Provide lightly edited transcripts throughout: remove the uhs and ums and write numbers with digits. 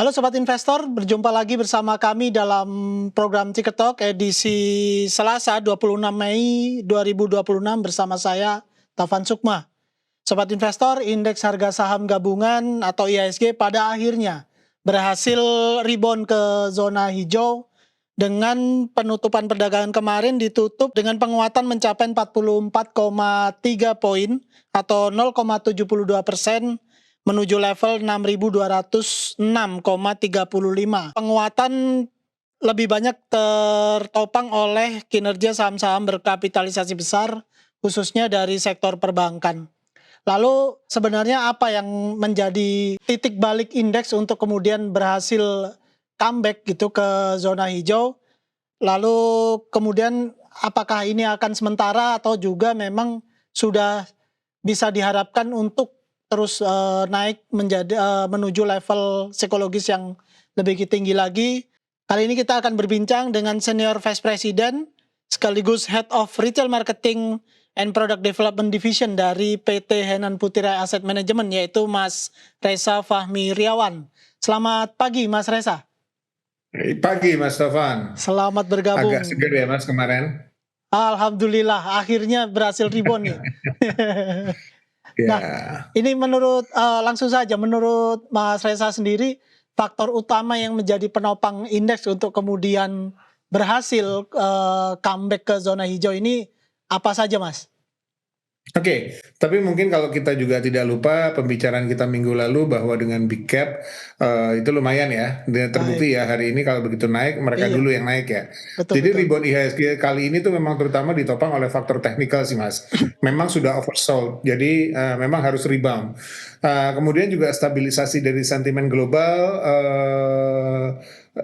Halo Sobat Investor, berjumpa lagi bersama kami dalam program Ticker Talk edisi Selasa 26 Mei 2026 bersama saya, Taufan Sukma. Sobat Investor, indeks harga saham gabungan atau IHSG pada akhirnya berhasil rebound ke zona hijau dengan penutupan perdagangan kemarin ditutup dengan penguatan mencapai 44,3 poin atau 0,72% menuju level 6.206,35. Penguatan lebih banyak tertopang oleh kinerja saham-saham berkapitalisasi besar, khususnya dari sektor perbankan. Lalu sebenarnya apa yang menjadi titik balik indeks untuk kemudian berhasil comeback gitu ke zona hijau? Lalu kemudian apakah ini akan sementara atau juga memang sudah bisa diharapkan untuk terus naik menjadi menuju level psikologis yang lebih tinggi lagi. Kali ini kita akan berbincang dengan Senior Vice President sekaligus Head of Retail Marketing and Product Development Division dari PT Henan Putira Asset Management, yaitu Mas Reza Fahmi Riawan. Selamat pagi Mas Reza. Pagi Mas Taufan. Selamat bergabung. Agak seger ya Mas kemarin. Alhamdulillah, akhirnya berhasil rebound nih. Nah, ini langsung saja menurut Mas Reza sendiri, faktor utama yang menjadi penopang indeks untuk kemudian berhasil comeback ke zona hijau ini apa saja, Mas? Oke, tapi mungkin kalau kita juga tidak lupa pembicaraan kita minggu lalu bahwa dengan big cap itu lumayan ya, dan terbukti ya hari ini kalau begitu naik mereka dulu yang naik ya. Jadi rebound IHSG kali ini tuh memang terutama ditopang oleh faktor teknikal sih Mas. Memang sudah oversold, jadi memang harus rebound. Kemudian juga stabilisasi dari sentimen global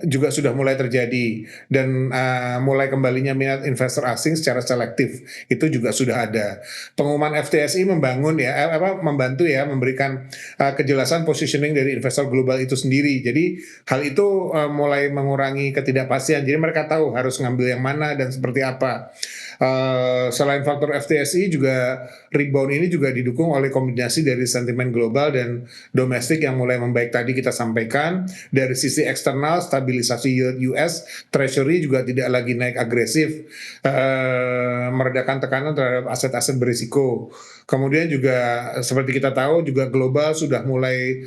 juga sudah mulai terjadi dan mulai kembalinya minat investor asing secara selektif itu juga sudah ada. Pengumuman FTSI membantu ya memberikan kejelasan positioning dari investor global itu sendiri. Jadi hal itu mulai mengurangi ketidakpastian. Jadi mereka tahu harus ngambil yang mana dan seperti apa. Selain faktor FTSI juga rebound ini juga didukung oleh kombinasi dari sentimen global dan domestik yang mulai membaik tadi kita sampaikan. Dari sisi eksternal stabilisasi yield US Treasury juga tidak lagi naik agresif, meredakan tekanan terhadap aset-aset berisiko. Kemudian juga seperti kita tahu juga global sudah mulai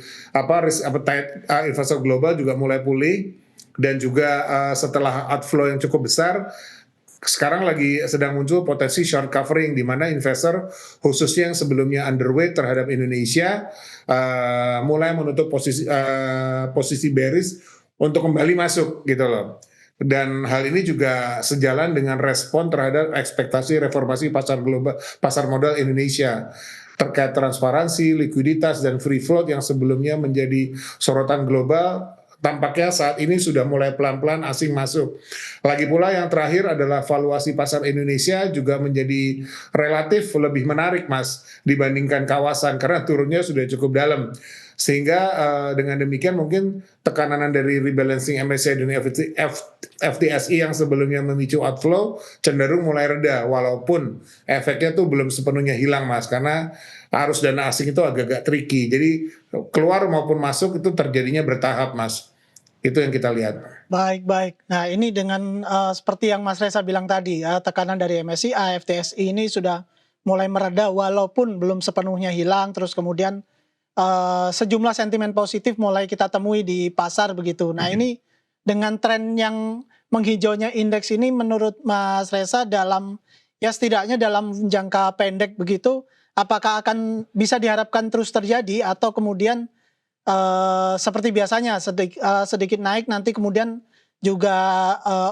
risk appetite investor global juga mulai pulih dan juga setelah outflow yang cukup besar sekarang lagi sedang muncul potensi short covering di mana investor khususnya yang sebelumnya underweight terhadap Indonesia mulai menutup posisi bearish untuk kembali masuk gitu loh. Dan hal ini juga sejalan dengan respon terhadap ekspektasi reformasi pasar modal Indonesia terkait transparansi, likuiditas dan free float yang sebelumnya menjadi sorotan global. Tampaknya saat ini sudah mulai pelan-pelan asing masuk. Lagi pula yang terakhir adalah valuasi pasar Indonesia juga menjadi relatif lebih menarik Mas dibandingkan kawasan karena turunnya sudah cukup dalam. Sehingga dengan demikian mungkin tekanan dari rebalancing MSCI dan FTSI yang sebelumnya memicu outflow cenderung mulai reda walaupun efeknya tuh belum sepenuhnya hilang Mas karena arus dana asing itu agak-agak tricky. Jadi keluar maupun masuk itu terjadinya bertahap Mas. Itu yang kita lihat. Baik. Nah ini dengan seperti yang Mas Reza bilang tadi, tekanan dari MSCI, FTSI ini sudah mulai mereda walaupun belum sepenuhnya hilang. Terus kemudian sejumlah sentimen positif mulai kita temui di pasar begitu. Nah ini dengan tren yang menghijaunya indeks ini menurut Mas Reza setidaknya dalam jangka pendek begitu, apakah akan bisa diharapkan terus terjadi atau kemudian seperti biasanya sedikit naik nanti kemudian juga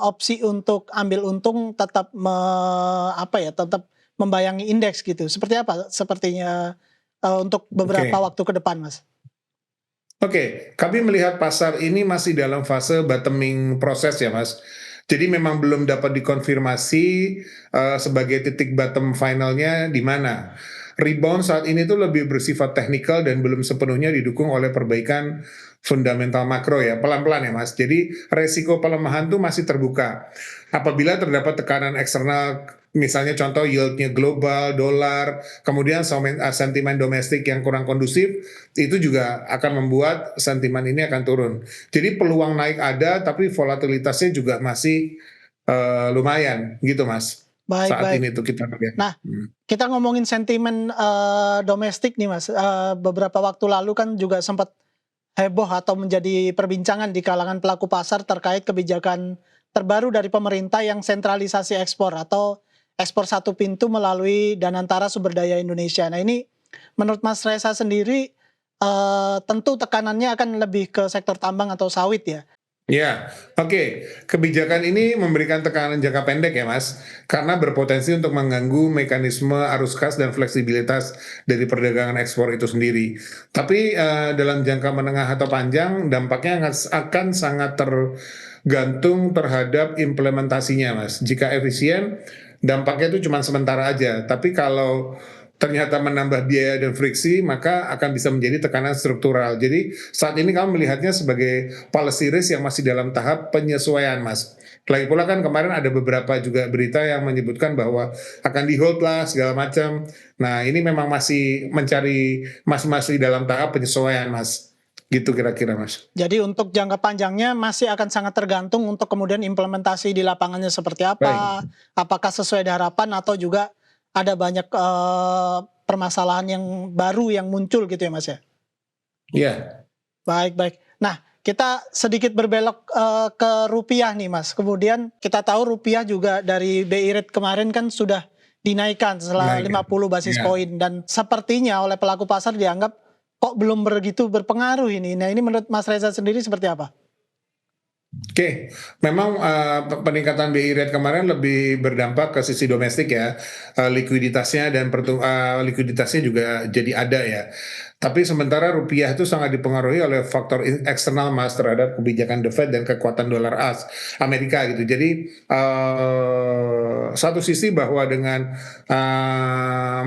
opsi untuk ambil untung tetap tetap membayangi indeks gitu. Seperti apa sepertinya untuk beberapa waktu ke depan Mas? Oke, kami melihat pasar ini masih dalam fase bottoming proses ya Mas. Jadi memang belum dapat dikonfirmasi sebagai titik bottom finalnya di mana. Rebound saat ini tuh lebih bersifat teknikal dan belum sepenuhnya didukung oleh perbaikan fundamental makro ya, pelan-pelan ya Mas. Jadi resiko pelemahan tuh masih terbuka. Apabila terdapat tekanan eksternal misalnya contoh yieldnya global, dolar, kemudian sentimen domestik yang kurang kondusif, itu juga akan membuat sentimen ini akan turun. Jadi peluang naik ada, tapi volatilitasnya juga masih lumayan gitu Mas. Baik, Saat baik. ini tuh kita lihat. Nah, kita ngomongin sentimen domestik nih Mas. Beberapa waktu lalu kan juga sempat heboh atau menjadi perbincangan di kalangan pelaku pasar terkait kebijakan terbaru dari pemerintah yang sentralisasi ekspor atau ekspor satu pintu melalui Danantara Sumber Daya Indonesia. Nah ini menurut Mas Reza sendiri tentu tekanannya akan lebih ke sektor tambang atau sawit ya. Ya, oke. Kebijakan ini memberikan tekanan jangka pendek ya, Mas, karena berpotensi untuk mengganggu mekanisme arus kas dan fleksibilitas dari perdagangan ekspor itu sendiri. Tapi dalam jangka menengah atau panjang, dampaknya akan sangat tergantung terhadap implementasinya, Mas. Jika efisien, dampaknya itu cuma sementara aja. Tapi kalau ternyata menambah biaya dan friksi, maka akan bisa menjadi tekanan struktural. Jadi saat ini kami melihatnya sebagai policy risk yang masih dalam tahap penyesuaian, Mas. Lagi pula kan kemarin ada beberapa juga berita yang menyebutkan bahwa akan di hold lah segala macam. Nah ini memang masih masih dalam tahap penyesuaian, Mas. Gitu kira-kira, Mas. Jadi untuk jangka panjangnya masih akan sangat tergantung untuk kemudian implementasi di lapangannya seperti apa, Baik. apakah sesuai harapan atau juga ada banyak permasalahan yang baru yang muncul gitu ya Mas ya? Iya. Baik, baik. Nah, kita sedikit berbelok ke rupiah nih Mas. Kemudian kita tahu rupiah juga dari BI Rate kemarin kan sudah dinaikkan setelah Naik. 50 basis Ya. poin dan sepertinya oleh pelaku pasar dianggap kok belum begitu berpengaruh ini. Nah, ini menurut Mas Reza sendiri seperti apa? Oke, memang peningkatan BI rate kemarin lebih berdampak ke sisi domestik ya, likuiditasnya dan likuiditasnya juga jadi ada ya. Tapi sementara rupiah itu sangat dipengaruhi oleh faktor eksternal Mas terhadap kebijakan The Fed dan kekuatan dolar Amerika gitu. Jadi satu sisi bahwa dengan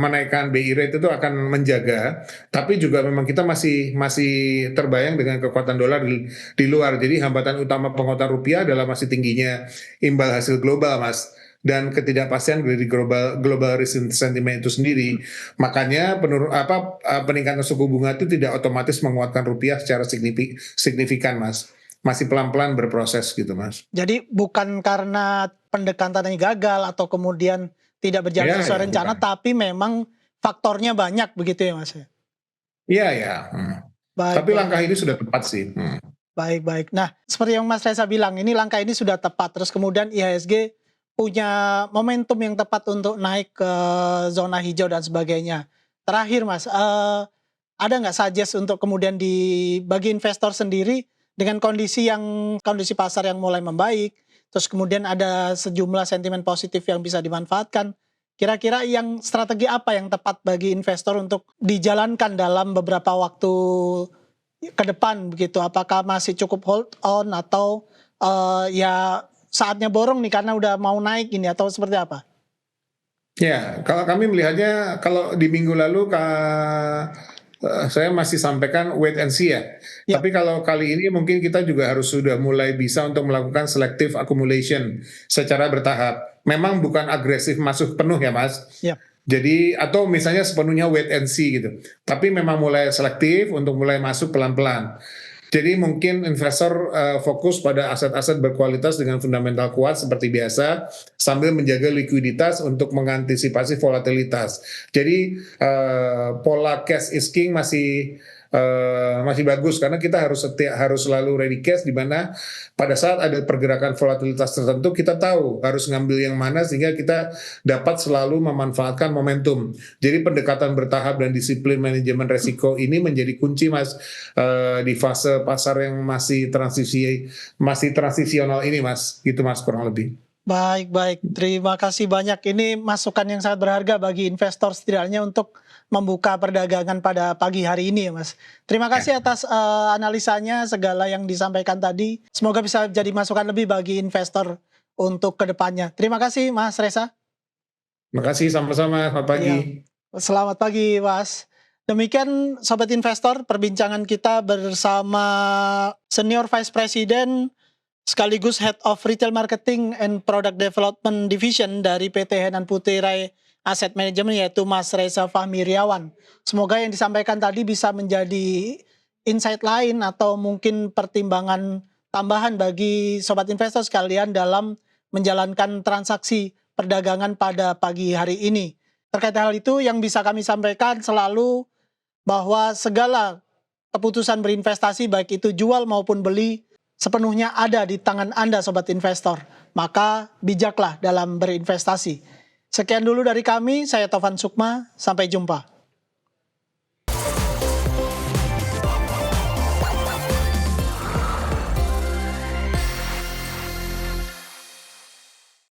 menaikkan BI rate itu akan menjaga, tapi juga memang kita masih terbayang dengan kekuatan dolar di luar. Jadi hambatan utama penguatan rupiah adalah masih tingginya imbal hasil global, Mas, dan ketidakpastian dari global risk sentiment itu sendiri. Makanya peningkatan suku bunga itu tidak otomatis menguatkan rupiah secara signifikan, Mas. Masih pelan-pelan berproses gitu, Mas. Jadi bukan karena pendekatannya gagal atau kemudian tidak berjalan Ya, ya, sesuai rencana, bukan. tapi memang faktornya banyak begitu ya Mas ya? Iya, ya. Baik, Tapi baik. langkah ini sudah tepat sih. Baik, baik. Nah, seperti yang Mas Reza bilang, ini langkah ini sudah tepat. Terus kemudian IHSG punya momentum yang tepat untuk naik ke zona hijau dan sebagainya. Terakhir, Mas, ada nggak suggest untuk kemudian bagi investor sendiri dengan kondisi pasar yang mulai membaik, terus kemudian ada sejumlah sentimen positif yang bisa dimanfaatkan. Kira-kira yang strategi apa yang tepat bagi investor untuk dijalankan dalam beberapa waktu ke depan begitu? Apakah masih cukup hold on atau ya saatnya borong nih karena udah mau naik ini atau seperti apa? Ya, kalau kami melihatnya kalau di minggu lalu saya masih sampaikan wait and see ya. Ya, Tapi kalau kali ini mungkin kita juga harus sudah mulai bisa untuk melakukan selective accumulation secara bertahap. Memang bukan agresif masuk penuh ya Mas. ya. Jadi atau misalnya sepenuhnya wait and see gitu. Tapi memang mulai selektif untuk mulai masuk pelan-pelan. Jadi mungkin investor fokus pada aset-aset berkualitas dengan fundamental kuat seperti biasa sambil menjaga likuiditas untuk mengantisipasi volatilitas. Jadi pola cash is king masih bagus karena kita harus selalu ready cash di mana pada saat ada pergerakan volatilitas tertentu kita tahu harus ngambil yang mana sehingga kita dapat selalu memanfaatkan momentum. Jadi pendekatan bertahap dan disiplin manajemen resiko ini menjadi kunci Mas di fase pasar yang masih transisional ini Mas. Gitu Mas kurang lebih. Baik, baik. Terima kasih banyak. Ini masukan yang sangat berharga bagi investor setidaknya untuk membuka perdagangan pada pagi hari ini ya Mas. Terima kasih atas analisanya segala yang disampaikan tadi. Semoga bisa jadi masukan lebih bagi investor untuk kedepannya. Terima kasih Mas Reza. Terima kasih sama-sama. Selamat pagi. Iya. Selamat pagi Mas. Demikian Sobat Investor perbincangan kita bersama Senior Vice President sekaligus Head of Retail Marketing and Product Development Division dari PT Henan Putri Asset Management, yaitu Mas Reza Fahmi Riawan. Semoga yang disampaikan tadi bisa menjadi insight lain atau mungkin pertimbangan tambahan bagi sobat investor sekalian dalam menjalankan transaksi perdagangan pada pagi hari ini. Terkait hal itu yang bisa kami sampaikan selalu bahwa segala keputusan berinvestasi baik itu jual maupun beli sepenuhnya ada di tangan Anda sobat investor. Maka bijaklah dalam berinvestasi. Sekian dulu dari kami, saya Tovan Sukma, sampai jumpa.